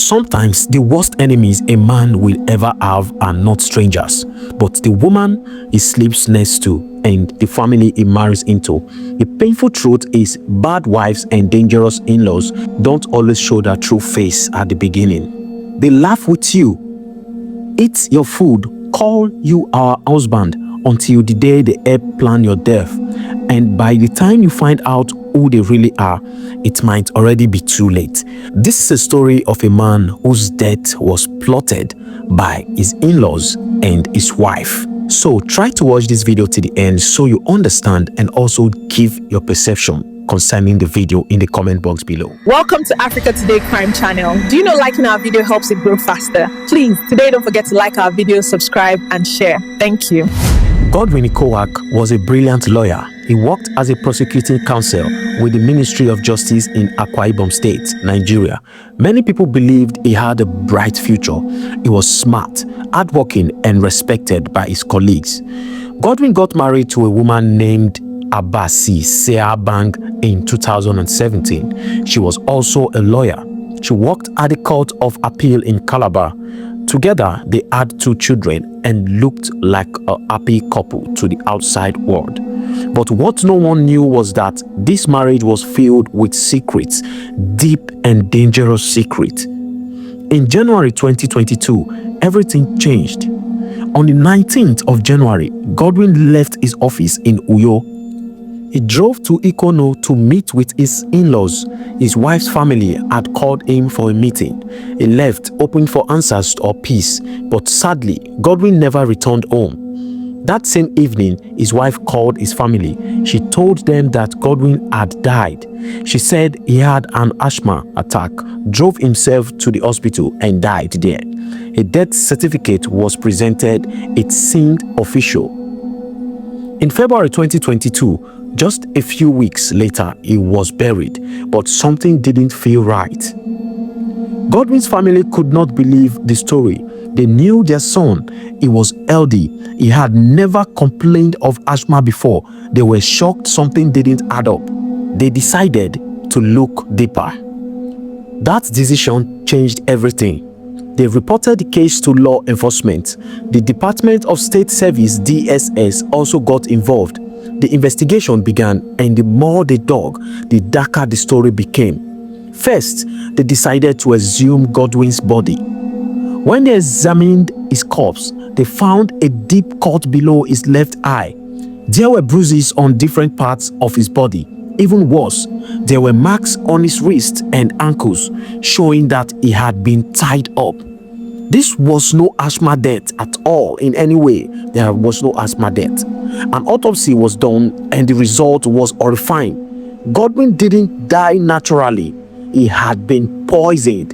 Sometimes the worst enemies a man will ever have are not strangers, but the woman he sleeps next to and the family he marries into. The painful truth is bad wives and dangerous in-laws don't always show their true face at the beginning. They laugh with you, eat your food, call you our husband until the day they help plan your death. And by the time you find out who they really are, it might already be too late. This is a story of a man whose death was plotted by his in-laws and his wife. So try to watch this video to the end so you understand and also give your perception concerning the video in the comment box below. Welcome to Africa Today Crime Channel. Do you know liking our video helps it grow faster? Please, today don't forget to like our video, subscribe and share. Thank you. Godwin was a brilliant lawyer. He worked as a prosecuting counsel with the Ministry of Justice in Akwa Ibom State, Nigeria. Many people believed he had a bright future. He was smart, hardworking, and respected by his colleagues. Godwin got married to a woman named Abasi Seabang in 2017. She was also a lawyer. She worked at the Court of Appeal in Calabar. Together, they had 2 children and looked like a happy couple to the outside world. But what no one knew was that this marriage was filled with secrets, deep and dangerous secrets. In January 2022, everything changed. On the 19th of January, Godwin left his office in Uyo. He drove to Ikono to meet with his in-laws. His wife's family had called him for a meeting. He left, hoping for answers or peace, but sadly, Godwin never returned home. That same evening, his wife called his family. She told them that Godwin had died. She said he had an asthma attack, drove himself to the hospital and died there. A death certificate was presented. It seemed official. In February 2022, just a few weeks later, he was buried, but something didn't feel right. Godwin's family could not believe the story. They knew their son. He was healthy. He had never complained of asthma before. They were shocked something didn't add up. They decided to look deeper. That decision changed everything. They reported the case to law enforcement. The Department of State Service (DSS) also got involved. The investigation began, and the more they dug, the darker the story became. First, they decided to exhume Godwin's body. When they examined his corpse, they found a deep cut below his left eye. There were bruises on different parts of his body. Even worse, there were marks on his wrists and ankles, showing that he had been tied up. This was no asthma death at all in any way. There was no asthma death. An autopsy was done and the result was horrifying. Godwin didn't die naturally. He had been poisoned.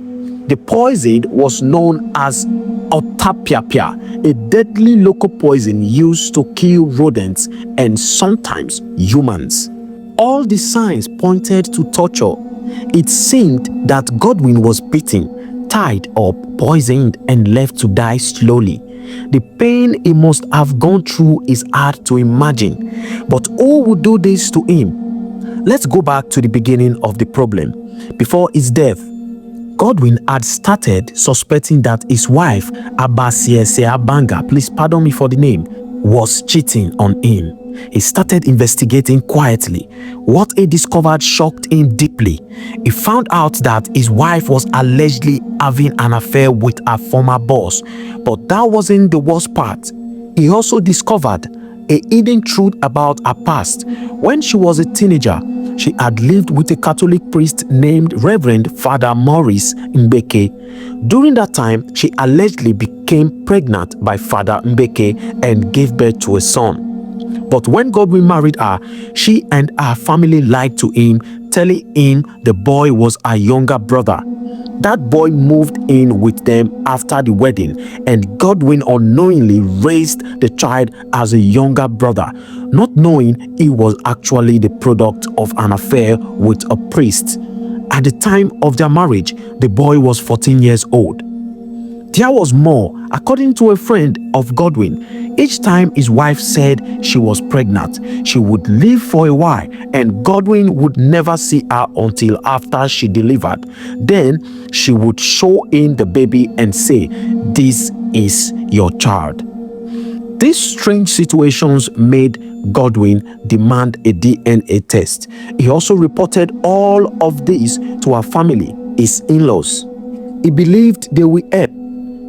The poison was known as otapiapia, a deadly local poison used to kill rodents and sometimes humans. All the signs pointed to torture. It seemed that Godwin was beaten, tied up, poisoned, and left to die slowly. The pain he must have gone through is hard to imagine. But who would do this to him? Let's go back to the beginning of the problem. Before his death, Godwin had started suspecting that his wife, Abasie Seabanga, please pardon me for the name, was cheating on him. He started investigating quietly. What he discovered shocked him deeply. He found out that his wife was allegedly having an affair with her former boss. But that wasn't the worst part. He also discovered a hidden truth about her past. When she was a teenager, she had lived with a Catholic priest named Reverend Father Maurice Mbeke. During that time, she allegedly became pregnant by Father Mbeke and gave birth to a son. But when Godwin married her, she and her family lied to him, telling him the boy was her younger brother. That boy moved in with them after the wedding, and Godwin unknowingly raised the child as a younger brother, not knowing he was actually the product of an affair with a priest. At the time of their marriage, the boy was 14 years old. There was more. According to a friend of Godwin, each time his wife said she was pregnant, she would leave for a while and Godwin would never see her until after she delivered. Then she would show him the baby and say, "This is your child." These strange situations made Godwin demand a DNA test. He also reported all of this to her family, his in-laws. He believed they would help,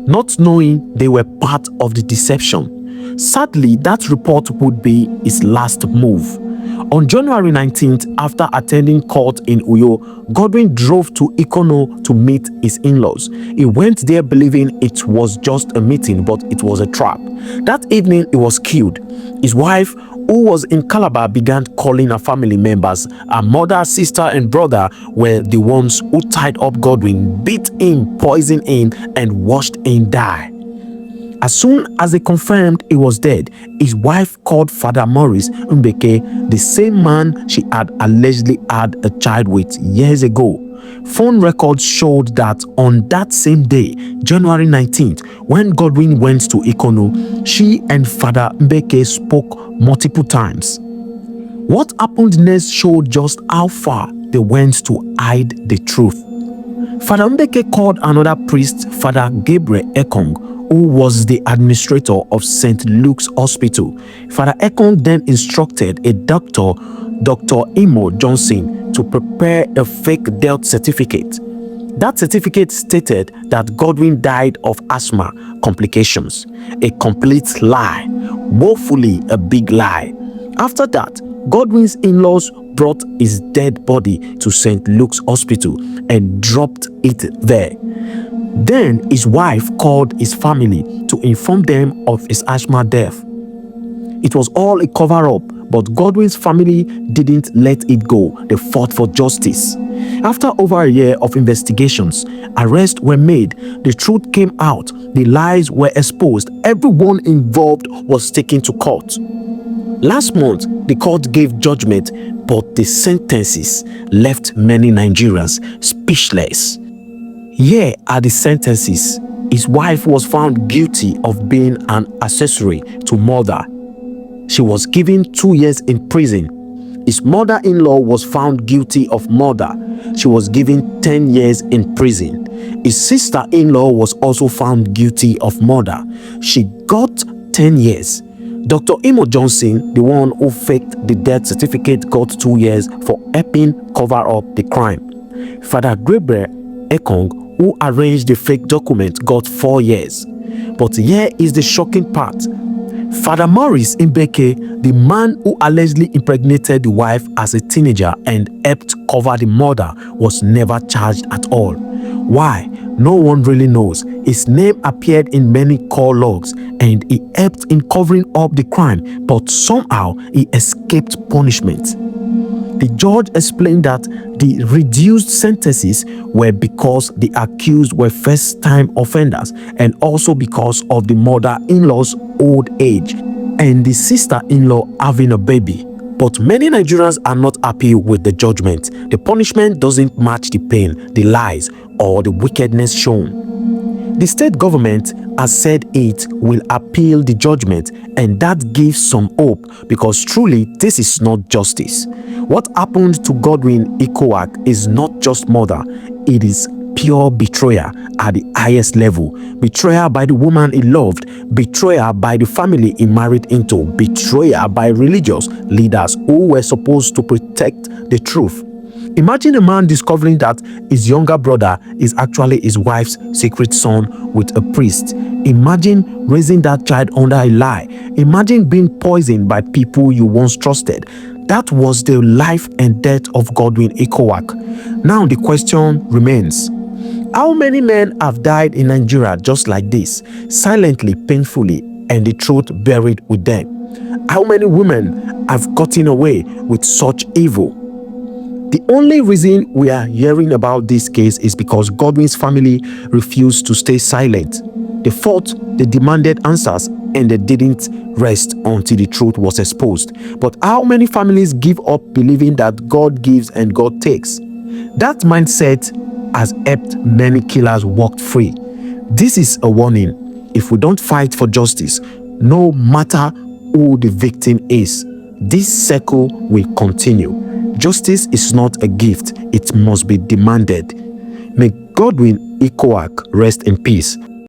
not knowing they were part of the deception. Sadly, that report would be his last move. On January 19th, after attending court in Uyo, Godwin drove to Ikono to meet his in-laws. He went there believing it was just a meeting, but it was a trap. That evening, he was killed. His wife, who was in Calabar, began calling her family members. Her mother, sister, and brother were the ones who tied up Godwin, beat him, poisoned him, and watched him die. As soon as they confirmed he was dead, his wife called Father Maurice Mbeke, the same man she had allegedly had a child with years ago. Phone records showed that on that same day, January 19th, when Godwin went to Ikono, she and Father Mbeke spoke multiple times. What happened next showed just how far they went to hide the truth. Father Mbeke called another priest, Father Gabriel Ekong, who was the administrator of St. Luke's Hospital. Father Ekong then instructed a doctor, Dr. Imo Johnson, to prepare a fake death certificate. That certificate stated that Godwin died of asthma complications. A complete lie, woefully a big lie. After that, Godwin's in-laws brought his dead body to St. Luke's Hospital and dropped it there. Then his wife called his family to inform them of his asthma death. It was all a cover-up, but Godwin's family didn't let it go. They fought for justice. After over a year of investigations, arrests were made, the truth came out, the lies were exposed, everyone involved was taken to court. Last month, the court gave judgment, but the sentences left many Nigerians speechless. Here are the sentences. His wife was found guilty of being an accessory to murder. She was given 2 years in prison. His mother-in-law was found guilty of murder. She was given 10 years in prison. His sister-in-law was also found guilty of murder. She got 10 years. Dr. Imo Johnson, the one who faked the death certificate, got 2 years for helping cover up the crime. Father Gabriel Ekong, who arranged the fake document, got 4 years. But here is the shocking part. Father Maurice Mbeke, the man who allegedly impregnated the wife as a teenager and helped cover the murder, was never charged at all. Why? No one really knows. His name appeared in many call logs and he helped in covering up the crime, but somehow he escaped punishment. The judge explained that the reduced sentences were because the accused were first-time offenders and also because of the mother-in-law's old age and the sister-in-law having a baby. But many Nigerians are not happy with the judgment. The punishment doesn't match the pain, the lies, or the wickedness shown. The state government has said it will appeal the judgment, and that gives some hope because truly this is not justice. What happened to Godwin Ikowak is not just murder, it is pure betrayal at the highest level. Betrayal by the woman he loved, betrayal by the family he married into, betrayal by religious leaders who were supposed to protect the truth. Imagine a man discovering that his younger brother is actually his wife's secret son with a priest. Imagine raising that child under a lie. Imagine being poisoned by people you once trusted. That was the life and death of Godwin Ikowak. Now the question remains, how many men have died in Nigeria just like this, silently, painfully, and the truth buried with them? How many women have gotten away with such evil? The only reason we are hearing about this case is because Godwin's family refused to stay silent. They fought, they demanded answers, and they didn't rest until the truth was exposed. But how many families give up believing that God gives and God takes? That mindset has helped many killers walk free. This is a warning. If we don't fight for justice, no matter who the victim is, this cycle will continue. Justice is not a gift, it must be demanded. May Godwin rest in peace.